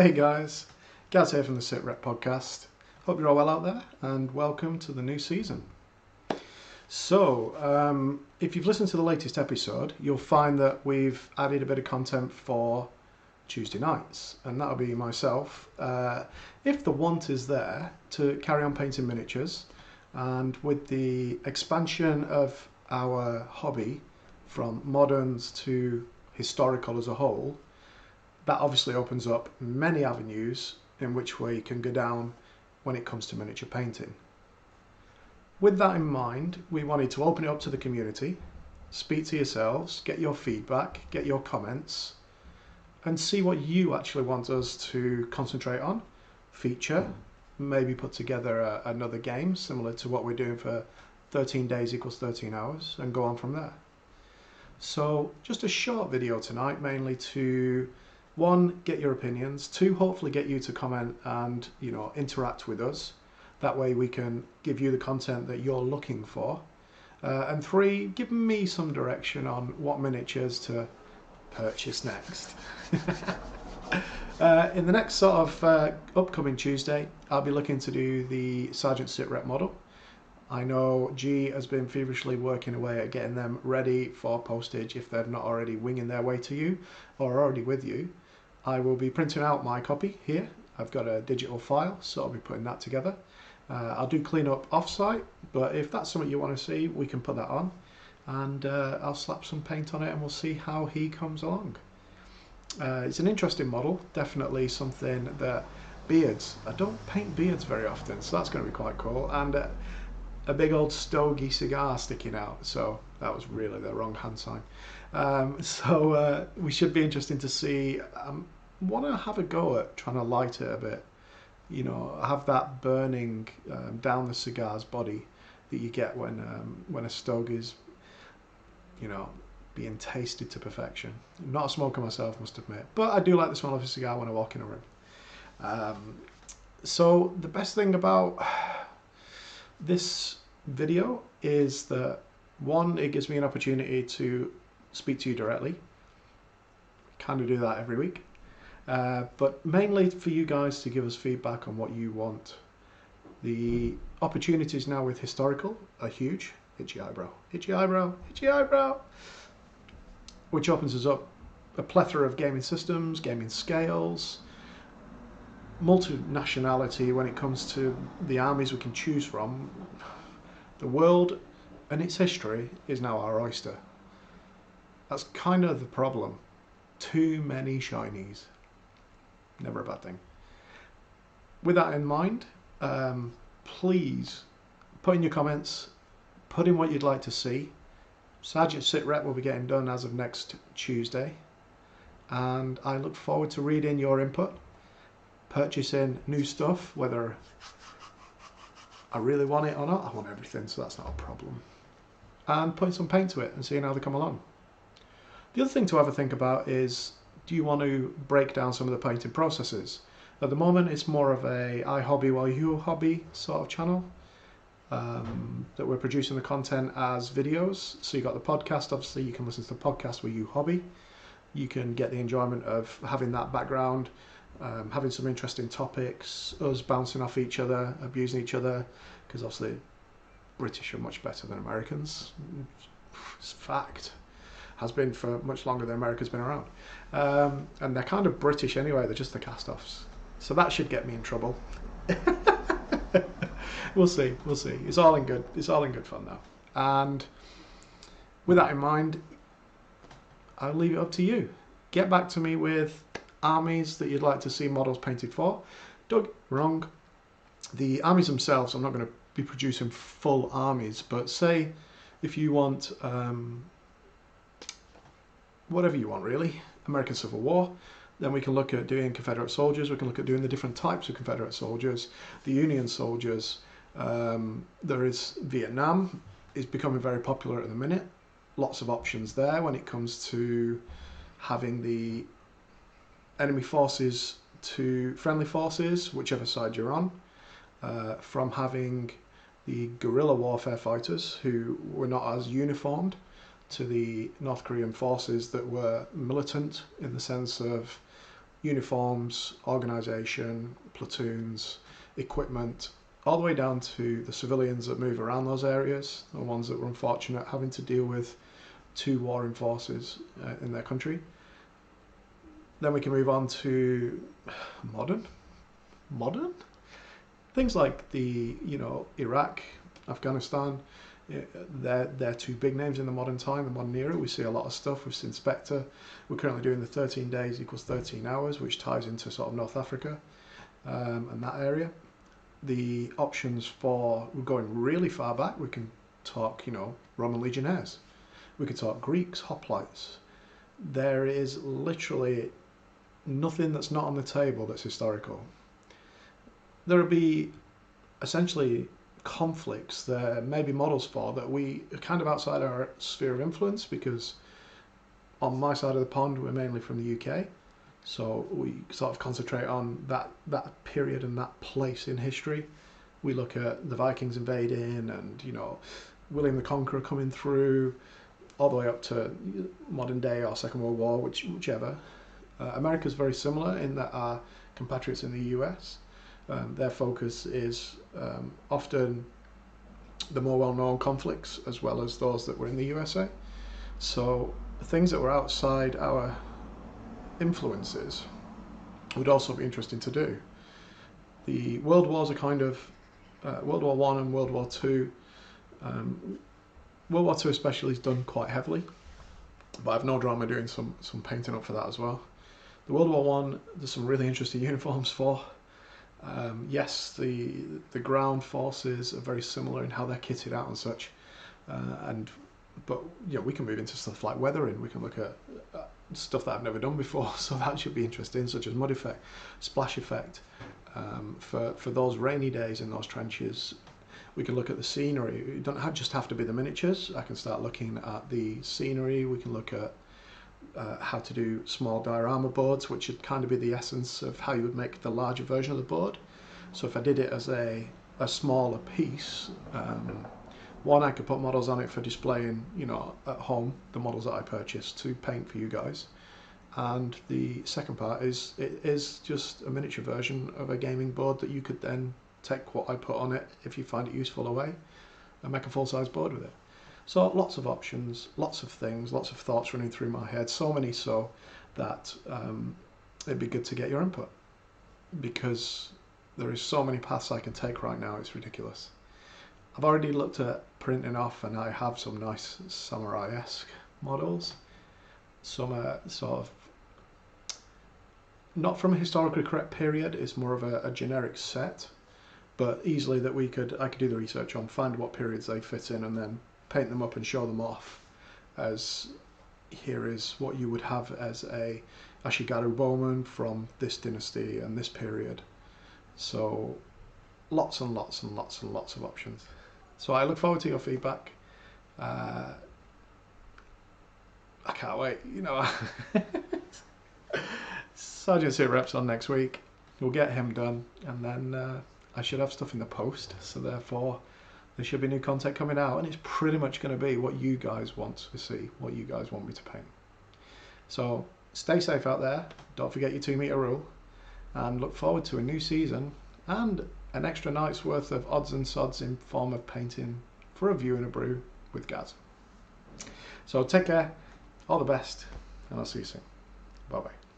Hey guys, Gaz here from the Sitrep podcast. Hope you're all well out there and welcome to the new season. So, if you've listened to the latest episode, you'll find that we've added a bit of content for Tuesday nights, and that'll be myself. If the want is there to carry on painting miniatures, and with the expansion of our hobby from moderns to historical as a whole, that obviously opens up many avenues in which we can go down when it comes to miniature painting. With that in mind, we wanted to open it up to the community, speak to yourselves, get your feedback, get your comments, and see what you actually want us to concentrate on, feature, maybe put together another game similar to what we're doing for 13 days equals 13 hours, and go on from there. So just a short video tonight, mainly to one, get your opinions, two, hopefully get you to comment and interact with us. That way we can give you the content that you're looking for. And three, give me some direction on what miniatures to purchase next. In the next sort of upcoming Tuesday, I'll be looking to do the Sergeant Sitrep model. I know G has been feverishly working away at getting them ready for postage if they're not already winging their way to you or already with you. I will be printing out my copy here. I've got a digital file, so I'll be putting that together. I'll do clean up off-site, but if that's something you want to see, we can put that on. And I'll slap some paint on it and we'll see how he comes along. It's an interesting model, definitely something that beards. I don't paint beards very often, so that's going to be quite cool. And a big old stogie cigar sticking out, so that was really the wrong hand sign. So we should be interesting to see. Want to have a go at trying to light it a bit, have that burning down the cigar's body that you get when a stogie is being tasted to perfection. I'm not a smoker myself, must admit, but I do like the smell of a cigar when I walk in a room. So the best thing about this video is that, one, it gives me an opportunity to speak to you directly. Kind of do that every week, but mainly for you guys to give us feedback on what you want. The opportunities now with historical are huge. Itchy eyebrow, itchy eyebrow, itchy eyebrow, which opens us up a plethora of gaming systems, gaming scales, multi-nationality when it comes to the armies we can choose from. The world and its history is now our oyster. That's kind of the problem. Too many shinies. Never a bad thing. With that in mind, please put in your comments, put in what you'd like to see. Sergeant Sitrep will be getting done as of next Tuesday, and I look forward to reading your input, purchasing new stuff, whether I really want it or not. I want everything, so that's not a problem. And putting some paint to it and seeing how they come along. The other thing to have a think about is, do you want to break down some of the painting processes? At the moment, it's more of a I hobby while you hobby sort of channel, that we're producing the content as videos. So you've got the podcast, obviously you can listen to the podcast where you hobby. You can get the enjoyment of having that background, having some interesting topics, us bouncing off each other, abusing each other, because obviously British are much better than Americans. It's fact. Has been for much longer than America's been around. And they're kind of British anyway, they're just the cast-offs. So that should get me in trouble. We'll see. It's all in good fun now. And with that in mind, I'll leave it up to you. Get back to me with armies that you'd like to see models painted for. Doug, wrong. The armies themselves, I'm not going to be producing full armies, but say if you want whatever you want really, American Civil War, then we can look at doing Confederate soldiers, we can look at doing the different types of Confederate soldiers, the Union soldiers. There is Vietnam, is becoming very popular at the minute. Lots of options there when it comes to having the enemy forces to friendly forces, whichever side you're on, from having the guerrilla warfare fighters who were not as uniformed to the North Korean forces that were militant in the sense of uniforms, organisation, platoons, equipment, all the way down to the civilians that move around those areas, the ones that were unfortunate having to deal with two warring forces in their country. Then we can move on to modern things like the Iraq, Afghanistan. They're two big names in the modern time, the modern era. We see a lot of stuff. We've seen Spectre. We're currently doing the 13 days equals 13 hours, which ties into sort of North Africa and that area. The options for, we're going really far back. We can talk, Roman legionnaires. We could talk Greeks, hoplites. There is literally nothing that's not on the table that's historical. There will be essentially conflicts there may be models for that we are kind of outside our sphere of influence, because on my side of the pond we're mainly from the UK, so we sort of concentrate on that period and that place in history. We look at the Vikings invading and William the Conqueror coming through, all the way up to modern day or Second World War, whichever. America's very similar in that our compatriots in the US, their focus is often the more well-known conflicts as well as those that were in the USA. So things that were outside our influences would also be interesting to do. The world wars are kind of World War One and World War Two. World War Two especially is done quite heavily, but I've no drama doing some painting up for that as well. The World War One, there's some really interesting uniforms for. Yes, the ground forces are very similar in how they're kitted out and such, but we can move into stuff like weathering. We can look at stuff that I've never done before, so that should be interesting, such as mud effect, splash effect. For those rainy days in those trenches, we can look at the scenery. It doesn't just have to be the miniatures. I can start looking at the scenery. We can look at how to do small diorama boards, which would kind of be the essence of how you would make the larger version of the board. So if I did it as a smaller piece, one, I could put models on it for displaying, at home, the models that I purchased to paint for you guys. And the second part is, it is just a miniature version of a gaming board that you could then take what I put on it, if you find it useful, away and make a full-size board with it. So lots of options, lots of things, lots of thoughts running through my head, so many so that it'd be good to get your input, because there is so many paths I can take right now, it's ridiculous. I've already looked at printing off, and I have some nice samurai-esque models. Some are sort of not from a historically correct period, it's more of a generic set, but easily that I could do the research on, find what periods they fit in, and then paint them up and show them off as, here is what you would have as a Ashigaru bowman from this dynasty and this period. So lots and lots and lots and lots of options. So I look forward to your feedback. I can't wait, Sergeant Sitrep's on next week. We'll get him done, and then I should have stuff in the post, so therefore there should be new content coming out, and it's pretty much going to be what you guys want to see, what you guys want me to paint. So stay safe out there, don't forget your 2 meter rule, and look forward to a new season and an extra night's worth of odds and sods in form of painting for a view and a brew with Gaz. So take care, all the best, and I'll see you soon. Bye bye.